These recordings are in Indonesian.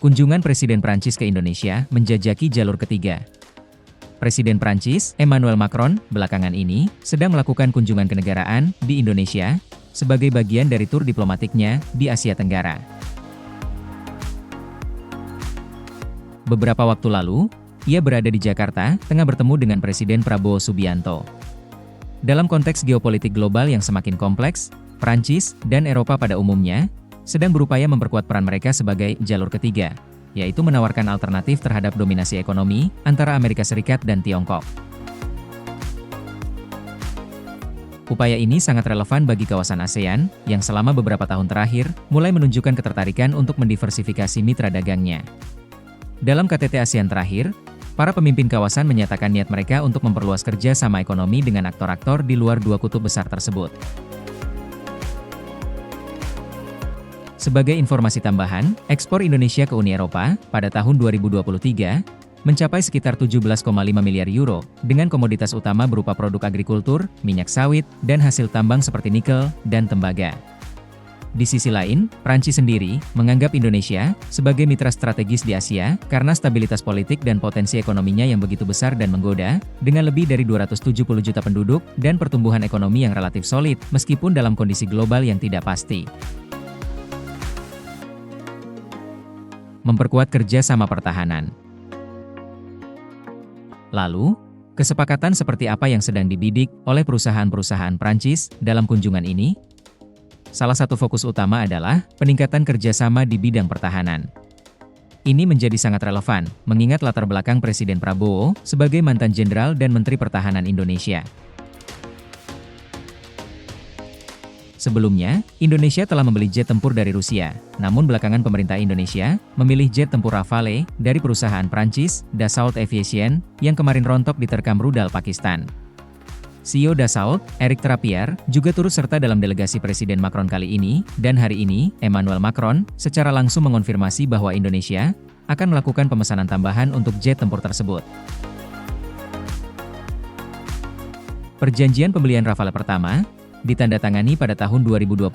Kunjungan Presiden Prancis ke Indonesia menjajaki jalur ketiga. Presiden Prancis, Emmanuel Macron, belakangan ini sedang melakukan kunjungan kenegaraan di Indonesia sebagai bagian dari tur diplomatiknya di Asia Tenggara. Beberapa waktu lalu, ia berada di Jakarta, tengah bertemu dengan Presiden Prabowo Subianto. Dalam konteks geopolitik global yang semakin kompleks, Prancis dan Eropa pada umumnya sedang berupaya memperkuat peran mereka sebagai jalur ketiga, yaitu menawarkan alternatif terhadap dominasi ekonomi antara Amerika Serikat dan Tiongkok. Upaya ini sangat relevan bagi kawasan ASEAN, yang selama beberapa tahun terakhir mulai menunjukkan ketertarikan untuk mendiversifikasi mitra dagangnya. Dalam KTT ASEAN terakhir, para pemimpin kawasan menyatakan niat mereka untuk memperluas kerja sama ekonomi dengan aktor-aktor di luar dua kutub besar tersebut. Sebagai informasi tambahan, ekspor Indonesia ke Uni Eropa pada tahun 2023 mencapai sekitar 17,5 miliar euro dengan komoditas utama berupa produk agrikultur, minyak sawit, dan hasil tambang seperti nikel dan tembaga. Di sisi lain, Prancis sendiri menganggap Indonesia sebagai mitra strategis di Asia karena stabilitas politik dan potensi ekonominya yang begitu besar dan menggoda, dengan lebih dari 270 juta penduduk dan pertumbuhan ekonomi yang relatif solid meskipun dalam kondisi global yang tidak pasti. Memperkuat kerja sama pertahanan. Lalu, kesepakatan seperti apa yang sedang dibidik oleh perusahaan-perusahaan Prancis dalam kunjungan ini? Salah satu fokus utama adalah peningkatan kerjasama di bidang pertahanan. Ini menjadi sangat relevan, mengingat latar belakang Presiden Prabowo sebagai mantan Jenderal dan Menteri Pertahanan Indonesia. Sebelumnya, Indonesia telah membeli jet tempur dari Rusia, namun belakangan pemerintah Indonesia memilih jet tempur Rafale dari perusahaan Prancis, Dassault Aviation, yang kemarin rontok diterkam rudal Pakistan. CEO Dassault, Eric Trappier, juga turut serta dalam delegasi Presiden Macron kali ini, dan hari ini, Emmanuel Macron secara langsung mengonfirmasi bahwa Indonesia akan melakukan pemesanan tambahan untuk jet tempur tersebut. Perjanjian pembelian Rafale pertama ditandatangani pada tahun 2022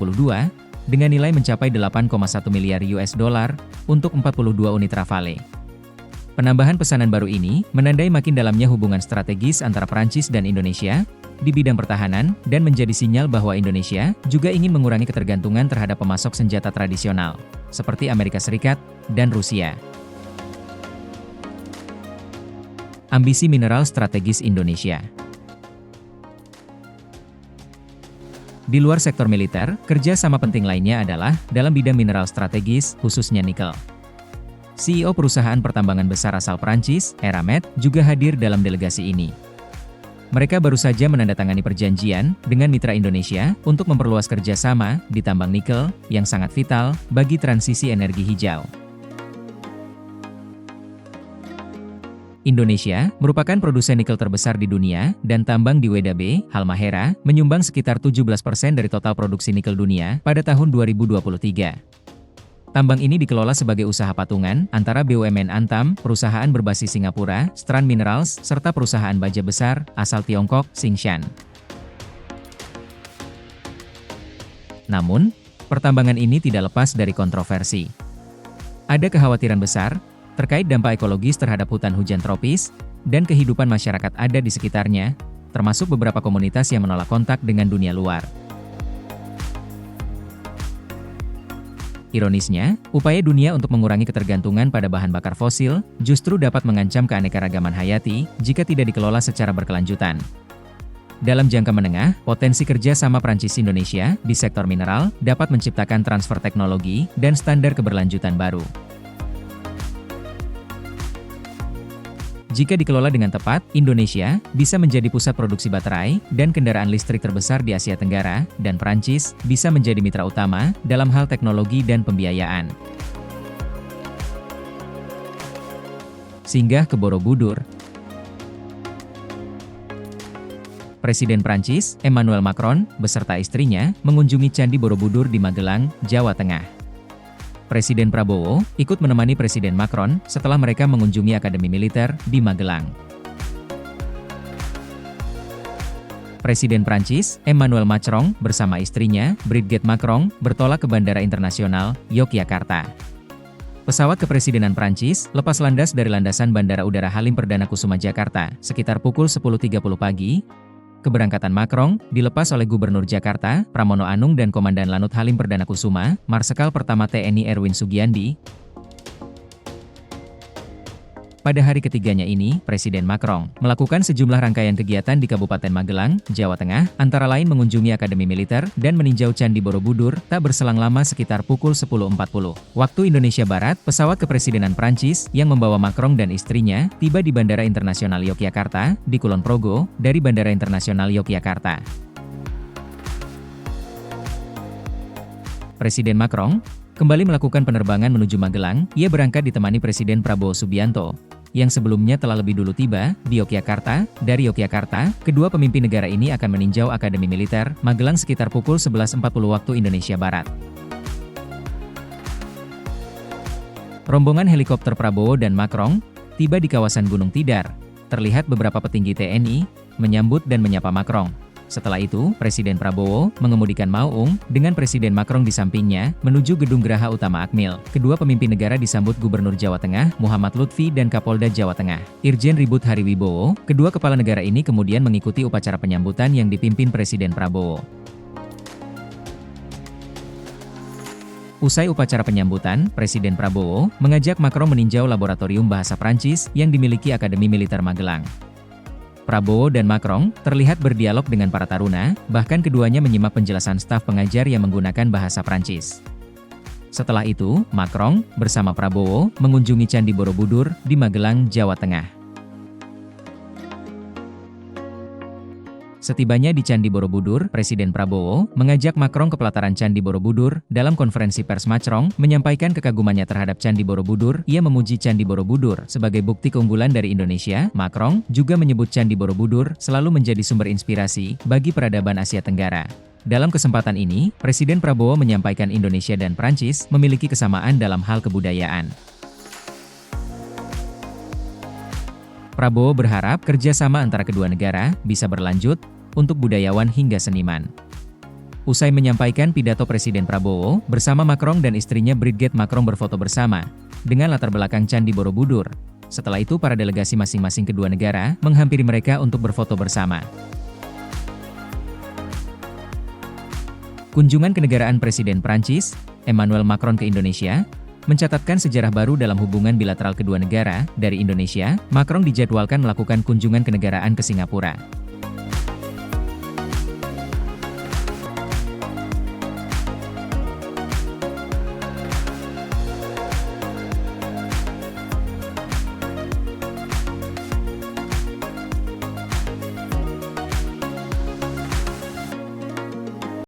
dengan nilai mencapai 8,1 miliar US dollar untuk 42 unit Rafale. Penambahan pesanan baru ini menandai makin dalamnya hubungan strategis antara Prancis dan Indonesia di bidang pertahanan dan menjadi sinyal bahwa Indonesia juga ingin mengurangi ketergantungan terhadap pemasok senjata tradisional seperti Amerika Serikat dan Rusia. Ambisi mineral strategis Indonesia. Di luar sektor militer, kerja sama penting lainnya adalah dalam bidang mineral strategis, khususnya nikel. CEO perusahaan pertambangan besar asal Prancis, Eramet, juga hadir dalam delegasi ini. Mereka baru saja menandatangani perjanjian dengan mitra Indonesia untuk memperluas kerjasama di tambang nikel yang sangat vital bagi transisi energi hijau. Indonesia merupakan produsen nikel terbesar di dunia, dan tambang di WDB, Halmahera, menyumbang sekitar 17% dari total produksi nikel dunia pada tahun 2023. Tambang ini dikelola sebagai usaha patungan antara BUMN Antam, perusahaan berbasis Singapura, Strand Minerals, serta perusahaan baja besar asal Tiongkok, Tsingshan. Namun, pertambangan ini tidak lepas dari kontroversi. Ada kekhawatiran besar terkait dampak ekologis terhadap hutan hujan tropis, dan kehidupan masyarakat adat di sekitarnya, termasuk beberapa komunitas yang menolak kontak dengan dunia luar. Ironisnya, upaya dunia untuk mengurangi ketergantungan pada bahan bakar fosil justru dapat mengancam keanekaragaman hayati jika tidak dikelola secara berkelanjutan. Dalam jangka menengah, potensi kerja sama Prancis-Indonesia di sektor mineral dapat menciptakan transfer teknologi dan standar keberlanjutan baru. Jika dikelola dengan tepat, Indonesia bisa menjadi pusat produksi baterai dan kendaraan listrik terbesar di Asia Tenggara, dan Prancis bisa menjadi mitra utama dalam hal teknologi dan pembiayaan. Singgah ke Borobudur. Presiden Prancis, Emmanuel Macron, beserta istrinya mengunjungi Candi Borobudur di Magelang, Jawa Tengah. Presiden Prabowo ikut menemani Presiden Macron setelah mereka mengunjungi Akademi Militer di Magelang. Presiden Prancis, Emmanuel Macron, bersama istrinya, Brigitte Macron, bertolak ke Bandara Internasional Yogyakarta. Pesawat kepresidenan Prancis lepas landas dari landasan Bandara Udara Halim Perdana Kusuma Jakarta sekitar pukul 10.30 pagi. Keberangkatan Macron dilepas oleh Gubernur Jakarta, Pramono Anung dan Komandan Lanut Halim Perdana Kusuma, Marsekal Pertama TNI Erwin Sugiandi. Pada hari ketiganya ini, Presiden Macron melakukan sejumlah rangkaian kegiatan di Kabupaten Magelang, Jawa Tengah, antara lain mengunjungi Akademi Militer dan meninjau Candi Borobudur. Tak berselang lama sekitar pukul 10.40 waktu Indonesia Barat, pesawat kepresidenan Prancis yang membawa Macron dan istrinya tiba di Bandara Internasional Yogyakarta di Kulon Progo dari Bandara Internasional Yogyakarta. Presiden Macron kembali melakukan penerbangan menuju Magelang. Ia berangkat ditemani Presiden Prabowo Subianto yang sebelumnya telah lebih dulu tiba di Yogyakarta. Dari Yogyakarta, kedua pemimpin negara ini akan meninjau Akademi Militer Magelang sekitar pukul 11.40 waktu Indonesia Barat. Rombongan helikopter Prabowo dan Macron tiba di kawasan Gunung Tidar. Terlihat beberapa petinggi TNI menyambut dan menyapa Macron. Setelah itu, Presiden Prabowo mengemudikan Maung dengan Presiden Macron di sampingnya menuju Gedung Geraha Utama Akmil. Kedua pemimpin negara disambut Gubernur Jawa Tengah, Muhammad Lutfi dan Kapolda Jawa Tengah, Irjen Ribut Hariwibowo. Kedua kepala negara ini kemudian mengikuti upacara penyambutan yang dipimpin Presiden Prabowo. Usai upacara penyambutan, Presiden Prabowo mengajak Macron meninjau laboratorium bahasa Prancis yang dimiliki Akademi Militer Magelang. Prabowo dan Macron terlihat berdialog dengan para taruna, bahkan keduanya menyimak penjelasan staf pengajar yang menggunakan bahasa Prancis. Setelah itu, Macron bersama Prabowo mengunjungi Candi Borobudur di Magelang, Jawa Tengah. Setibanya di Candi Borobudur, Presiden Prabowo mengajak Macron ke pelataran Candi Borobudur. Dalam konferensi pers, Macron menyampaikan kekagumannya terhadap Candi Borobudur. Ia memuji Candi Borobudur sebagai bukti keunggulan dari Indonesia. Macron juga menyebut Candi Borobudur selalu menjadi sumber inspirasi bagi peradaban Asia Tenggara. Dalam kesempatan ini, Presiden Prabowo menyampaikan Indonesia dan Prancis memiliki kesamaan dalam hal kebudayaan. Prabowo berharap kerjasama antara kedua negara bisa berlanjut untuk budayawan hingga seniman. Usai menyampaikan pidato, Presiden Prabowo bersama Macron dan istrinya Brigitte Macron berfoto bersama dengan latar belakang Candi Borobudur. Setelah itu, para delegasi masing-masing kedua negara menghampiri mereka untuk berfoto bersama. Kunjungan kenegaraan Presiden Prancis, Emmanuel Macron ke Indonesia mencatatkan sejarah baru dalam hubungan bilateral kedua negara. Dari Indonesia, Macron dijadwalkan melakukan kunjungan kenegaraan ke Singapura.